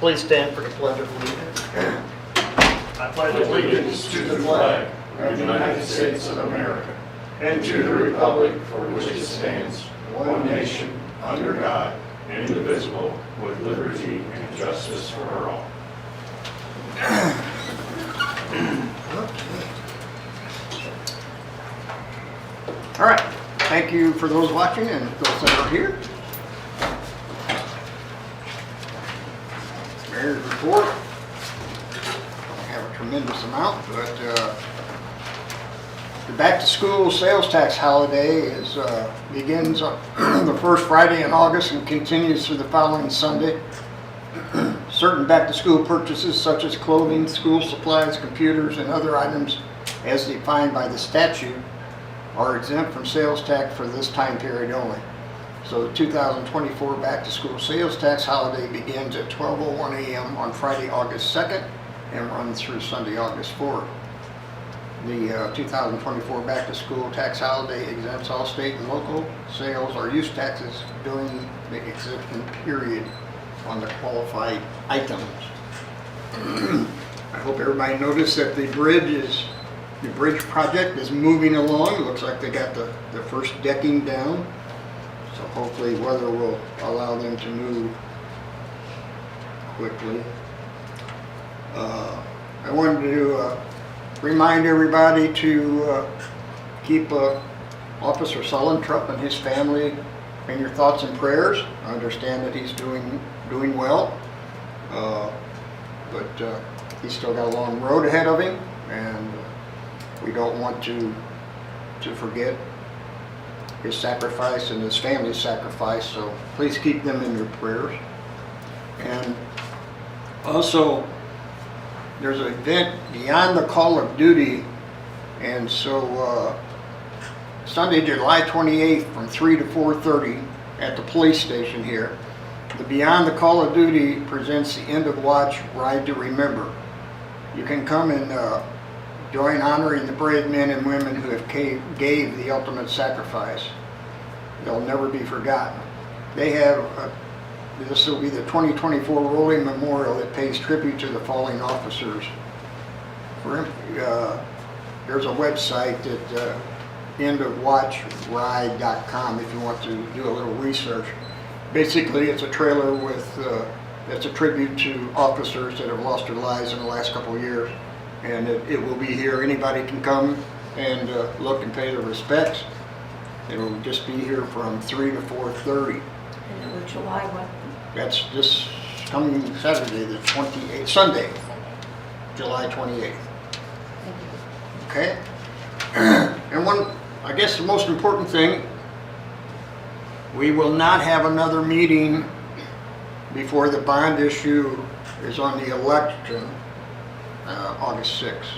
Please stand for the Pledge of Allegiance. I pledge Allegiance to the flag of the United States of America and to the republic for which it stands, one nation, under God, indivisible, with liberty and justice for all. All right, thank you for those watching and those that are here. Mayor's report. Don't have a tremendous amount, but the back-to-school sales tax holiday begins on the first Friday in August and continues through the following Sunday. Certain back-to-school purchases such as clothing, school supplies, computers, and other items as defined by the statute are exempt from sales tax for this time period only. So the 2024 back-to-school sales tax holiday begins at 12:01 a.m. on Friday, August 2nd and runs through Sunday, August 4th. The 2024 back-to-school tax holiday exempts all state and local sales or use taxes during the exemption period on the qualified items. I hope everybody noticed that the bridge project is moving along. It looks like they got the first decking down. So hopefully weather will allow them to move quickly. I wanted to remind everybody to keep Officer Sullentrup and his family in your thoughts and prayers. I understand that he's doing well, but he's still got a long road ahead of him, and we don't want to forget his sacrifice and his family's sacrifice, so please keep them in your prayers. And also, there's an event beyond the call of duty, and so Sunday, July 28th from 3 to 4:30 at the police station here. The Beyond the Call of Duty presents the End of Watch Ride to Remember. You can come and join honoring the brave men and women who have gave the ultimate sacrifice. They'll never be forgotten. They have, this will be the 2024 rolling memorial that pays tribute to the fallen officers. There's a website at endofwatchride.com if you want to do a little research. Basically, it's a trailer that's a tribute to officers that have lost their lives in the last couple of years. And it will be here. Anybody can come and look and pay their respects. It will just be here from 3 to 4:30. And it was July what? That's this coming Saturday, the 28th, Sunday, July 28th. Okay? And I guess the most important thing, we will not have another meeting before the bond issue is on the election. August 6th.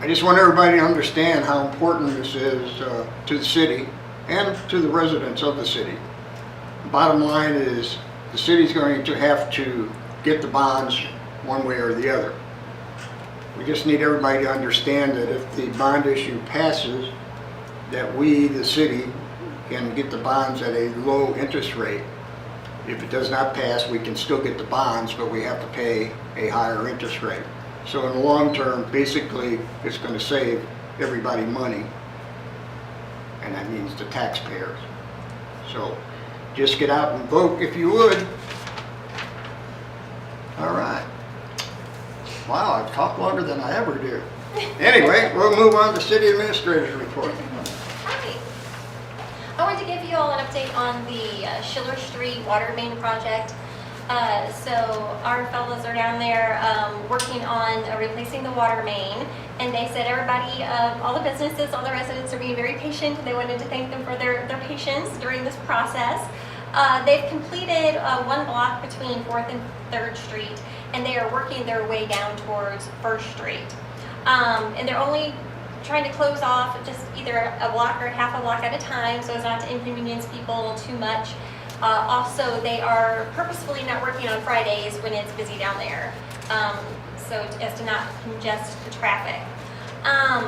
I just want everybody to understand how important this is to the city and to the residents of the city. The bottom line is the city's going to have to get the bonds one way or the other. We just need everybody to understand that if the bond issue passes, that we, the city, can get the bonds at a low interest rate. If it does not pass, we can still get the bonds, but we have to pay a higher interest rate. So in the long term, basically, it's going to save everybody money, and that means the taxpayers. So just get out and vote if you would. All right. Wow, I've talked longer than I ever do. Anyway, we'll move on to City Administrator's report. Hi. I wanted to give you all an update on the Schiller Street water main project. So our fellows are down there working on replacing the water main, and they said everybody, all the businesses, all the residents are being very patient. They wanted to thank them for their patience during this process. They've completed one block between 4th and 3rd Street, and they are working their way down towards 1st Street. And they're only trying to close off just either a block or half a block at a time so as not to inconvenience people too much. Also, they are purposefully not working on Fridays when it's busy down there, so as to not congest the traffic. As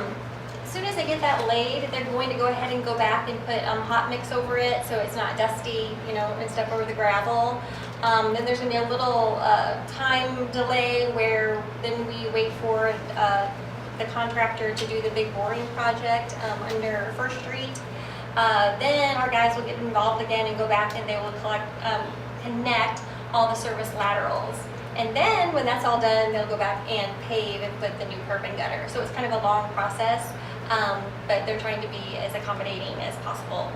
soon as they get that laid, they're going to go ahead and go back and put hot mix over it so it's not dusty, and stuff over the gravel. Then there's gonna be a little time delay where then we wait for the contractor to do the big boring project under First Street. Then our guys will get involved again and go back and they will connect all the service laterals. And then when that's all done, they'll go back and pave and put the new curb and gutter. So it's kind of a long process, but they're trying to be as accommodating as possible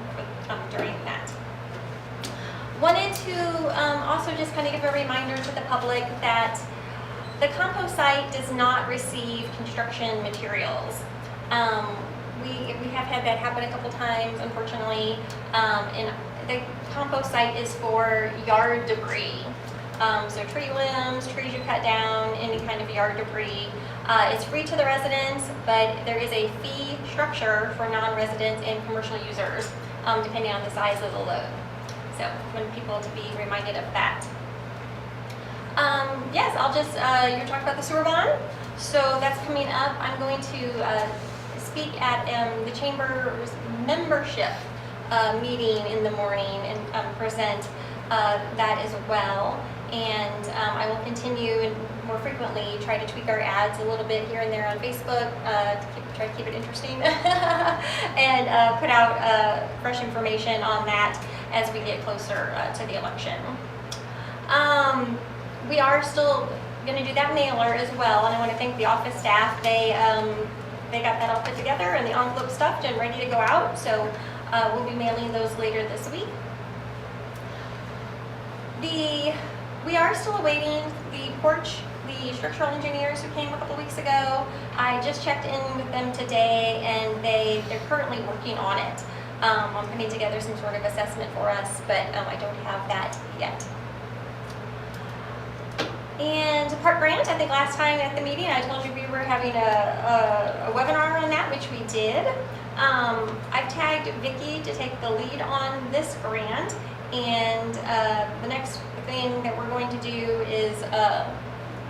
during that. Wanted to also just kind of give a reminder to the public that the compost site does not receive construction materials. We have had that happen a couple times, unfortunately, and the compost site is for yard debris. So tree limbs, trees you cut down, any kind of yard debris. It's free to the residents, but there is a fee structure for non-residents and commercial users, depending on the size of the load. So I want people to be reminded of that. Yes, I'll just, you're talking about the sewer bond. So that's coming up. I'm going to speak at the Chamber's membership meeting in the morning and present that as well. And I will continue and more frequently try to tweak our ads a little bit here and there on Facebook to try to keep it interesting and put out fresh information on that as we get closer to the election. We are still going to do that mailer as well, and I want to thank the office staff. They got that all put together and the envelope stuffed and ready to go out, so we'll be mailing those later this week. We are still awaiting the structural engineers who came a couple weeks ago. I just checked in with them today and they're currently working on it. I'm putting together some sort of assessment for us, but I don't have that yet. And park grant, I think last time at the meeting I told you we were having a webinar on that, which we did. I've tagged Vicki to take the lead on this grant, and the next thing that we're going to do is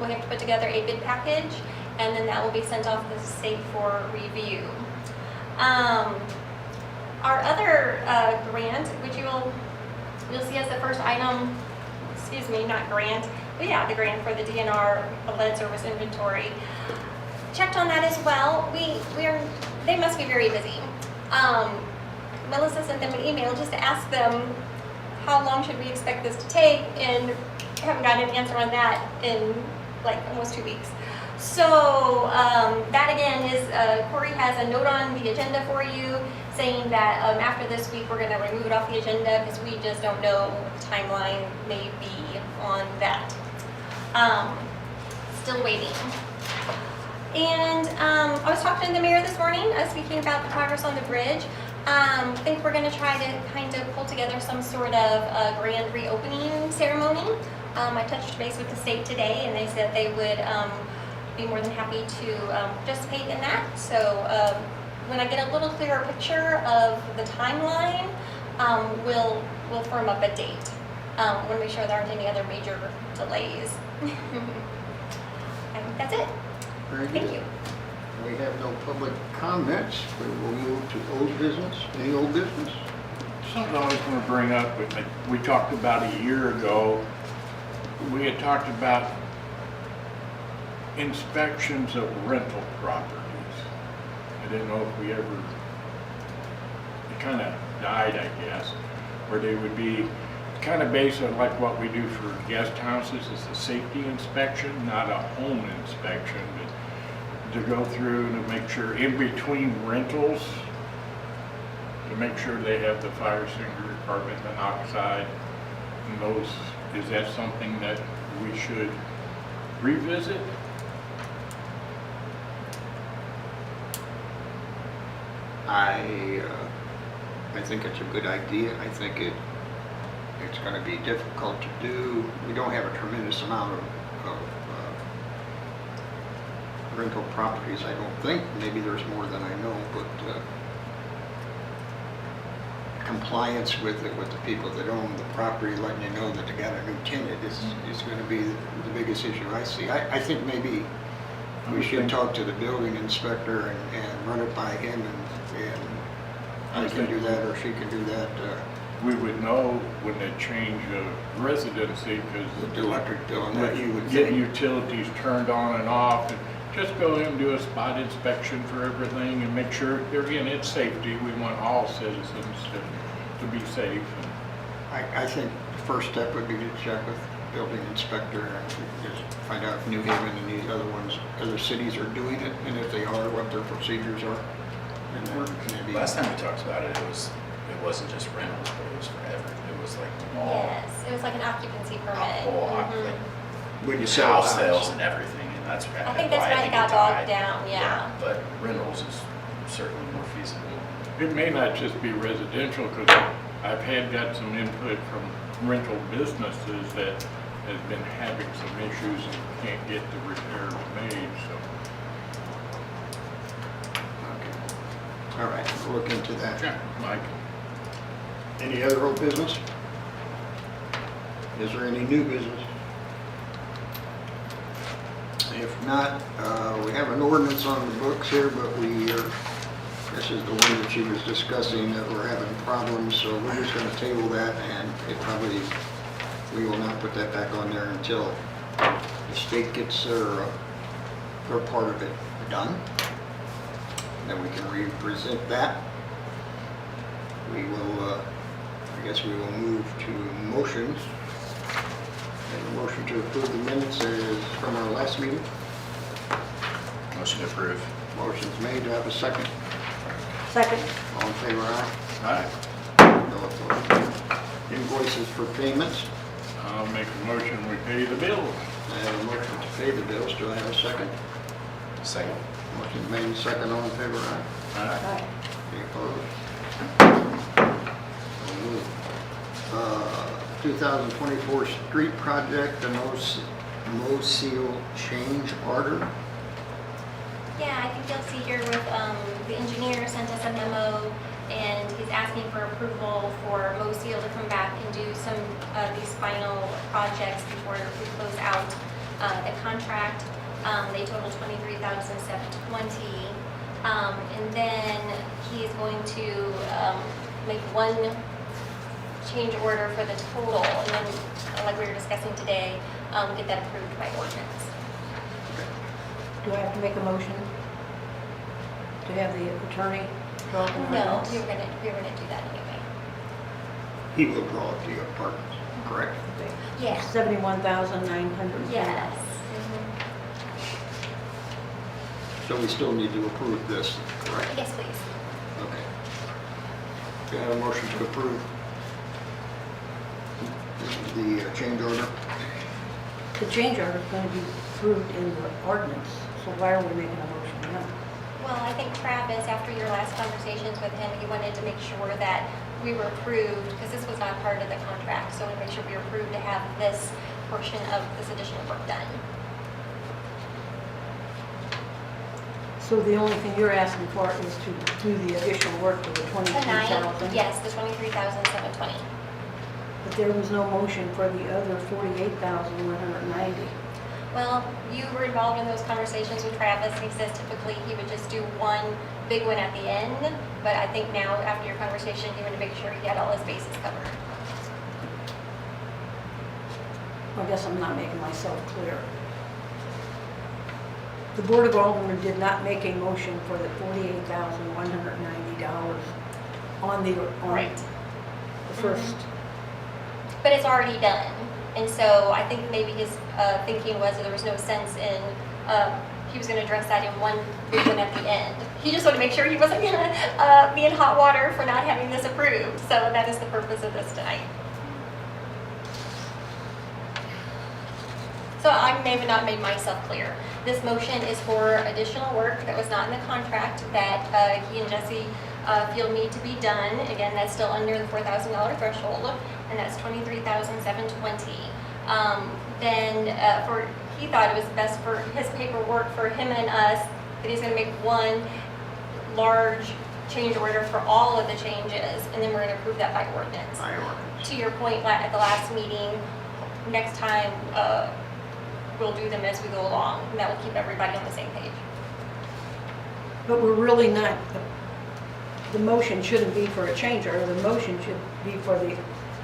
we have to put together a bid package, and then that will be sent off to the state for review. Our other grant, which you'll see as the first item, excuse me, not grant, but yeah, the grant for the DNR lead service inventory. Checked on that as well. They must be very busy. Melissa sent them an email just to ask them how long should we expect this to take, and haven't gotten an answer on that in like almost 2 weeks. So that again is, Corey has a note on the agenda for you saying that after this week we're going to remove it off the agenda because we just don't know what the timeline may be on that. Still waiting. And I was talking to the mayor this morning, speaking about the progress on the bridge. I think we're going to try to kind of pull together some sort of grand reopening ceremony. I touched base with the state today, and they said they would be more than happy to participate in that. So when I get a little clearer picture of the timeline, we'll firm up a date. I want to make sure there aren't any other major delays. I think that's it. Very Thank good. you. We have no public comments. We will move to old business. Any old business? Something I was going to bring up, we talked about a year ago, we had talked about inspections of rental properties. I didn't know if we ever, it kind of died, I guess, where they would be kind of based on like what we do for guest houses is a safety inspection, not a home inspection, but to go through to make sure in between rentals, to make sure they have the fire extinguisher, carbon monoxide, and those, is that something that we should revisit? I think it's a good idea. I think it's going to be difficult to do. We don't have a tremendous amount of rental properties, I don't think. Maybe there's more than I know, but compliance with the people that own the property, letting you know that they got a new tenant is going to be the biggest issue I see. I think maybe we should talk to the building inspector and run it by him, and I can do that or she can do that. we would know when they change residency, because With the electric bill and that, you would get think. utilities turned on and off, and just go in and do a spot inspection for everything and make sure, again, it's safety. We want all citizens to be safe. I think the first step would be to check with building inspector and just find out if New Haven and these other ones, other cities are doing it, and if they are, what their procedures are. And then maybe. Last time we talked about it, it wasn't just rentals, but it was forever. It was like all, Yes, it was like an occupancy a permit. whole, Mhm. like When you sell a house sales house. and everything, and that's I think that's why it got bogged down, yeah. But rentals is certainly more feasible. It may not just be residential, because I've got some input from rental businesses that has been having some issues and can't get the repairs made, so. Okay. All right, we'll look into that. Yeah, Mike? Any other old business? Is there any new business? If not, we have an ordinance on the books here, but this is the one that she was discussing that we're having problems, so we're just gonna table that, and we will not put that back on there until the state gets their part of it done. Then we can represent that. We will, I guess we will move to motions. And a motion to approve the minutes is from our last meeting. Motion to approve. Motion's made, do I have a second? Second. All in favor, aye? Aye. No opposed. Invoices for payments. I'll make a motion, we pay the bills. I have a motion to pay the bills, do I have a second? Second. Motion's made, second, all in favor, aye? Aye. Any opposed? So moved. 2024 street project, the Mow Seal change order. Yeah, I think you'll see here with, the engineer sent us a memo, and he's asking for approval for MoSeal to come back and do some of these final projects before we close out the contract. They total $23,720. And then he's going to make one change order for the total, and then, like we were discussing today, get that approved by ordinance. Do I have to make a motion to have the attorney draw the No, ordinance? we were gonna do that anyway. He will draw up the apartments, correct? Okay. Yeah. 71,900. Yes. So we still need to approve this, correct? Yes, please. Okay. Do I have a motion to approve the change order? The change order is going to be approved in the ordinance, so why are we making a motion now? Well, I think Travis, after your last conversations with him, he wanted to make sure that we were approved, because this was not part of the contract, so we make sure we were approved to have this portion of this additional work done. So the only thing you're asking for is to do the additional work for the The 23,000? yes, the 23,720. But there was no motion for the other 48,190. Well, you were involved in those conversations with Travis, and he says typically he would just do one big one at the end, but I think now, after your conversation, he wanted to make sure he had all his bases covered. I guess I'm not making myself clear. The Board of Aldermen did not make a motion for the $48,190 on the first. But it's already done, and so I think maybe his thinking was that there was no sense in, he was going to address that in one big one at the end. He just wanted to make sure he wasn't going to be in hot water for not having this approved, so that is the purpose of this tonight. So I may have not made myself clear. This motion is for additional work that was not in the contract that he and Jesse feel need to be done. Again, that's still under the $4,000 threshold, and that's $23,720. He thought it was best for his paperwork for him and us that he's going to make one large change order for all of the changes, and then we're going to approve that by ordinance. By ordinance. To your point at the last meeting, next time we'll do them as we go along, and that will keep everybody on the same page. But we're really not, the motion shouldn't be for a change order, the motion should be for the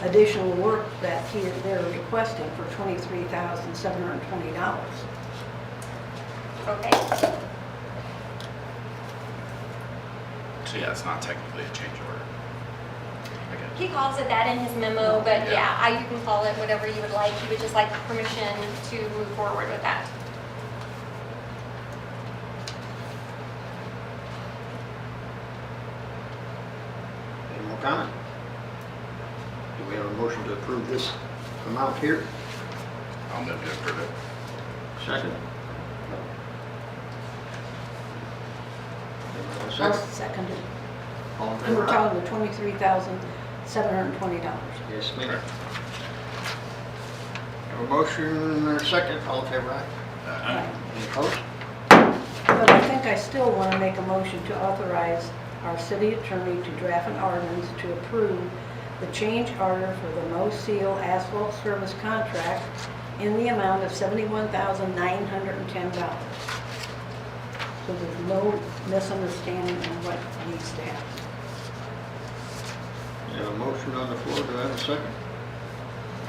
additional work that they're requesting for $23,720. Okay. So yeah, it's not technically a change order. Okay. He calls it that in his memo, but yeah, you can call it whatever you would like. He would just like permission to move forward with that. Any more comment? Do we have a motion to approve this amount here? I'll move to approve it. Second? Anyone want a I'll second? second it. All in And favor? we're talking the $23,720. Yes, ma'am. Correct. Have a motion and a second, all in favor, aye? Right. Any opposed? But I think I still want to make a motion to authorize our city attorney to draft an ordinance to approve the change order for the Mo Seal asphalt service contract in the amount of $71,910. So there's no misunderstanding on what needs to happen. We have a motion on the floor, do I have a second?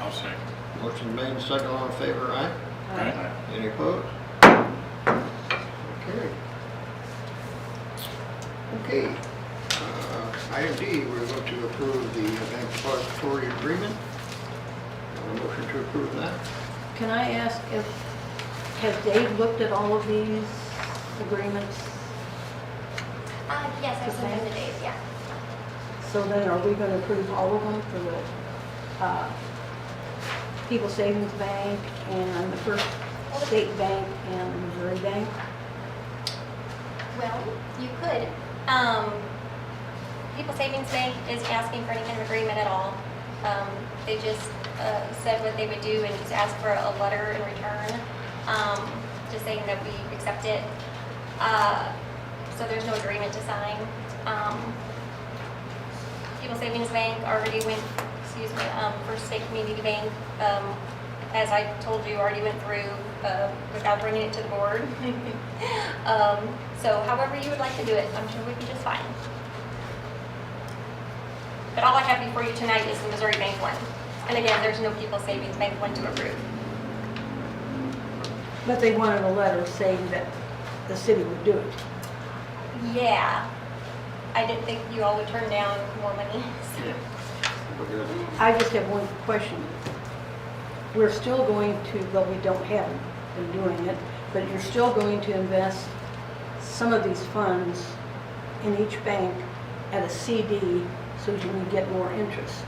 I'll second. Motion made, second, all in favor, aye? Aye. Any opposed? Carried. Okay. Item D, we're going to approve the bank depository agreement. Have a motion to approve that? Can I ask has Dave looked at all of these agreements? Yes, I sent him Okay. to Dave, yeah. So then are we going to approve all of them for the People's Savings Bank and the First State Bank and the Missouri Bank? Well, you could. People's Savings Bank is asking for any kind of agreement at all. They just said what they would do and just ask for a letter in return, just saying that we accept it. So there's no agreement to sign. People's Savings Bank already went, First State Community Bank, as I told you, already went through without bringing it to the board. So however you would like to do it, I'm sure we'd be just fine. But all I have before you tonight is the Missouri Bank one. And again, there's no People's Savings Bank one to approve. But they wanted a letter saying that the city would do it. Yeah. I didn't think you all would turn down more money. Yeah. We're good. I just have one question. We're still going to, well, we haven't been doing it, but you're still going to invest some of these funds in each bank at a CD so you can get more interest.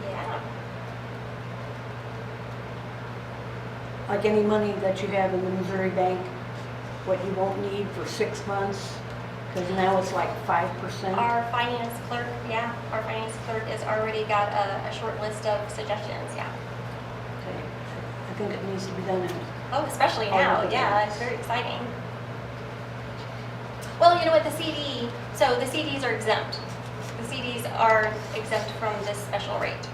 Yeah. Like any money that you have in the Missouri Bank, what you won't need for 6 months, because now it's like 5%. Our finance clerk has already got a short list of suggestions, yeah. Okay. I think it needs to be done in. Oh, especially All now, of the yeah, banks. it's very exciting. Well, you know what, the CDs are exempt. The CDs are exempt from this special rate.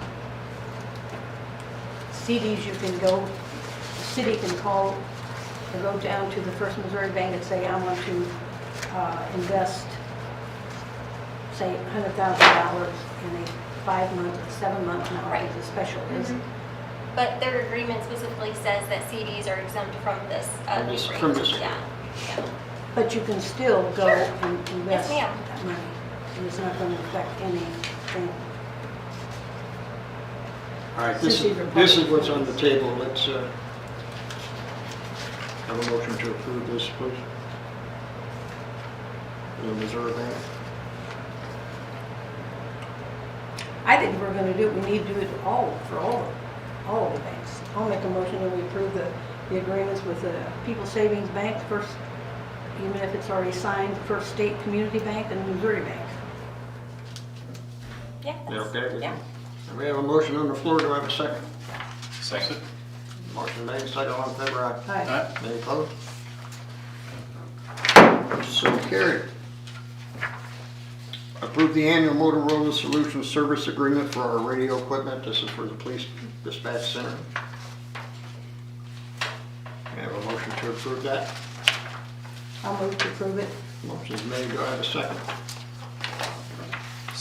CDs, you can go, the city can call or go down to the First Missouri Bank and say, I want to invest, say, $100,000 in a 5-month or 7-month, now Right. it's a special, is Mhm. But their agreement specifically says that CDs are exempt from this From new this- rate. from this. Yeah. But you can still go Sure. and invest Yes, ma'am. that money, and it's not going to affect anything. All right, Since these are this is public what's on the funds. table. Let's have a motion to approve this, please. For the Missouri Bank. I think we're going to do it, we need to do it all, for all of the banks. I'll make a motion that we approve the agreements with the People's Savings Bank, First, even if it's already signed, First State Community Bank and Missouri Bank. Yeah. You that's- okay with Yeah. that? And we have a motion on the floor. Do I have a second? Second. Motion made, second, all in favor, aye. Aye. Any opposed? So carried. Approve the annual Motorola Solutions Service Agreement for our radio equipment. This is for the police dispatch center. We have a motion to approve that. I'll move to approve it. Motion's made. Do I have a second?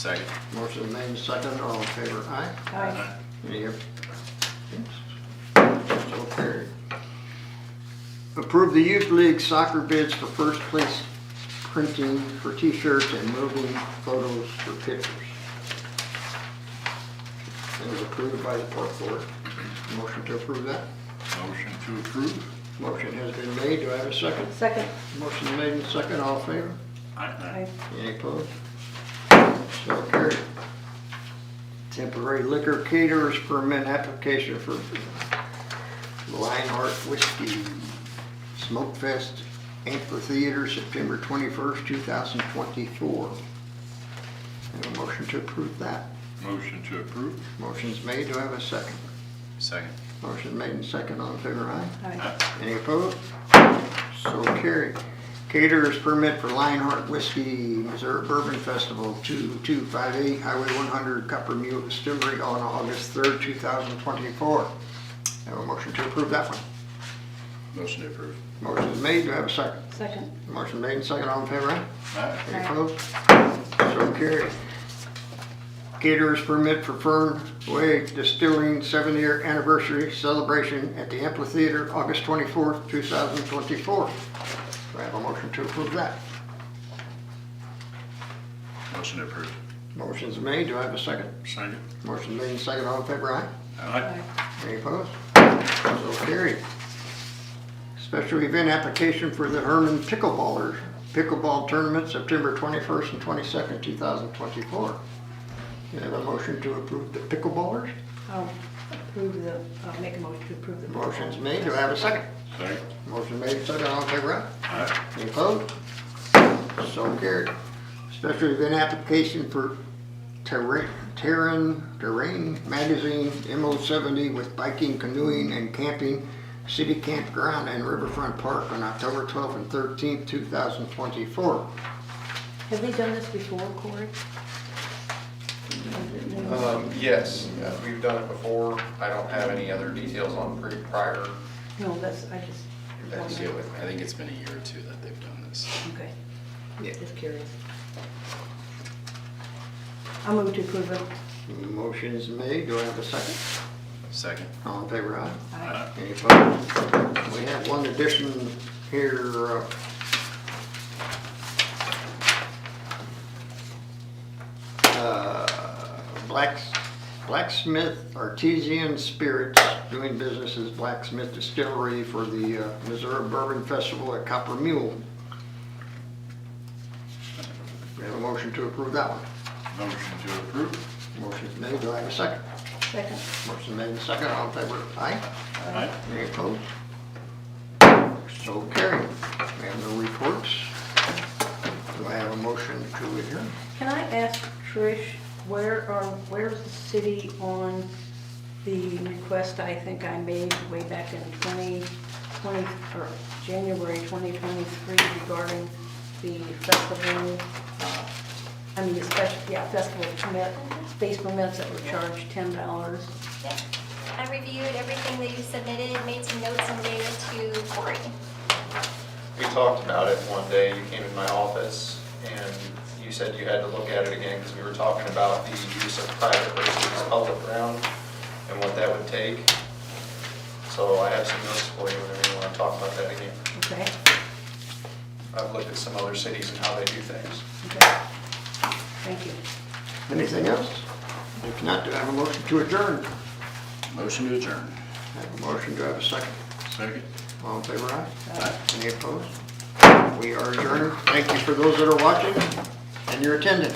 Second. Motion made and second, all in favor, aye. Aye. Any opposed? So carried. Approve the Youth League soccer bids for first place printing for t-shirts and moving photos for pictures. It was approved by the park board. Motion to approve that. Motion to approve. Motion has been made. Do I have a second? Second. Motion made and second. All in favor? Aye. Any opposed? So carried. Temporary liquor caterers permit application for Lionheart Whiskey Smoke Fest Amphitheater, September 21st, 2024. Have a motion to approve that. Motion to approve. Motion's made. Do I have a second? Second. Motion made and second. All in favor, aye. Aye. Any opposed? So carried. Caterers permit for Lionheart Whiskey Missouri Bourbon Festival, 2258 Highway 100, Copper Mule Distillery on August 3rd, 2024. Have a motion to approve that one. Motion to approve. Motion is made. Do I have a second? Second. Motion made and second. All in favor, aye? Aye. Any Aye. opposed? So carried. Caterers permit for Fern Way Distilling 7-year anniversary celebration at the amphitheater, August 24th, 2024. Do I have a motion to approve that? Motion to approve. Motion's made. Do I have a second? Second. Motion made and second. All in favor, aye? Aye. Any opposed? So carried. Special event application for the Hermann Pickleball Tournament, September 21st and 22nd, 2024. Do I have a motion to approve the pickleballers? I'll make a motion to approve the. Motion's made. Do I have a second? Second. Motion made and second. All in favor, aye? Aye. Any opposed? So carried. Special event application for Terrain Magazine MO70 with biking, canoeing, and camping, City Campground and Riverfront Park on October 12th and 13th, 2024. Have they done this before, Corey? Yes, we've done it before. I don't have any other details on prior. No, that's, I just. That's it with I think it's been a year or two that they've done this. Okay. Yeah. Just curious. I'll move to approve it. Motion's made. Do I have a second? Second. All in favor, aye? Aye. Any opposed? We have one addition here. Blacksmith Artesian Spirits, doing business as Blacksmith Distillery for the Missouri Bourbon Festival at Copper Mule. We have a motion to approve that one. Motion to approve. Motion's made. Do I have a second? Second. Motion made and second. All in favor, aye? Aye. Any opposed? So carried. We have no reports. Do I have a motion to adjourn? Can I ask Trish, where's the city on the request I think I made way back in 2020, or January 2023 regarding the festival, festival permit, space permits that were charged $10. Yep. I reviewed everything that you submitted, made some notes and gave it to Corey. We talked about it one day. You came in my office and you said you had to look at it again because we were talking about the use of private versus public ground and what that would take. So I have some notes for you whenever you want to talk about that again. Okay, I've looked at some other cities and how they do things. okay. Thank you. Anything else? If not, do I have a motion to adjourn? Motion to adjourn. I have a motion. Do I have a second? Second. All in favor, aye? Aye. Any opposed? We are adjourned. Thank you for those that are watching and your attendance.